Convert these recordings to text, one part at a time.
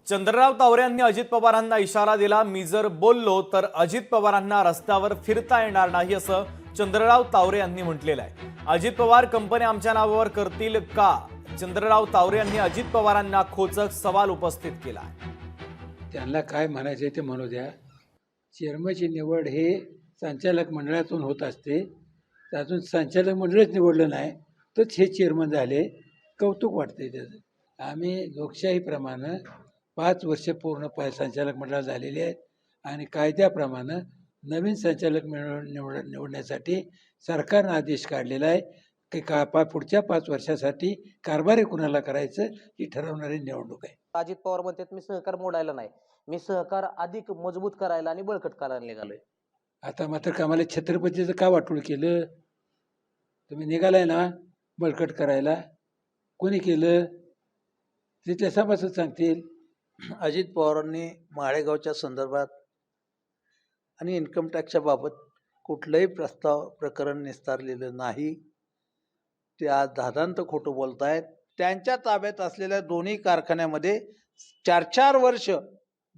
चंद्रराव तावरे यांनी अजित पवारांना इशारा दिला, मी जर बोललो तर अजित पवारांना रस्त्यावर फिरता येणार नाही असं चंद्रराव तावरे यांनी म्हटलेलं आहे। अजित पवार कंपनी आमच्या नावावर करतील का? चंद्रराव तावरे यांनी अजित पवारांना खोचक सवाल उपस्थित केला। त्यांना काय म्हणायचे ते म्हणू द्या। चेअरमनची निवड हे संचालक मंडळातून होत असते, त्यातून संचालक मंडळच निवडलं नाही तर हे चेअरमन झाले, कौतुक वाटते त्याचं। आम्ही लोकशाहीप्रमाणे 5 वर्ष पूर्ण संचालक मंडळ झालेले आहेत आणि कायद्याप्रमाणे नवीन संचालक निवडण्यासाठी सरकारनं आदेश काढलेला आहे की पुढच्या 5 वर्षासाठी कारभारी कुणाला करायचं ही ठरवणारी निवडणूक आहे। अजित पवार म्हणतात मी सहकार मोडायला नाही, मी सहकार अधिक मजबूत करायला आणि बळकट करायला निघालोय। आता मात्र कामाला छत्रपतीचं का वाटोळ केलं? तुम्ही निघालाय ना बळकट करायला, कोणी केलं तिथल्या सभासद सांगतील। अजित पवारांनी माळेगावच्या संदर्भात आणि इन्कम टॅक्सच्या बाबत कुठलंही प्रकरण निस्तारलेलं नाही। ते आज धादांत खोटं बोलत आहेत। त्यांच्या ताब्यात असलेल्या दोन्ही कारखान्यामध्ये 4-4 वर्ष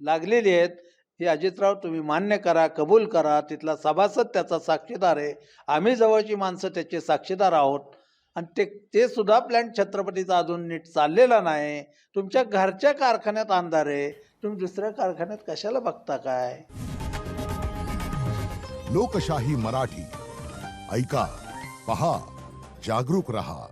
लागलेली आहेत। हे अजितराव तुम्ही मान्य करा, कबूल करा। तिथला सभासद त्याचा साक्षीदार आहे, आम्ही जवळची माणसं त्याचे साक्षीदार आहोत। आणि ते सुद्धा प्लॅन छत्रपतीचा अजून नीट चाललेला नाही। तुमच्या घरच्या कारखान्यात अंधार आहे, तुम्ही दुसऱ्या कारखान्यात कशाला बघता काय? लोकशाही मराठी ऐका, पहा, जागरूक रहा।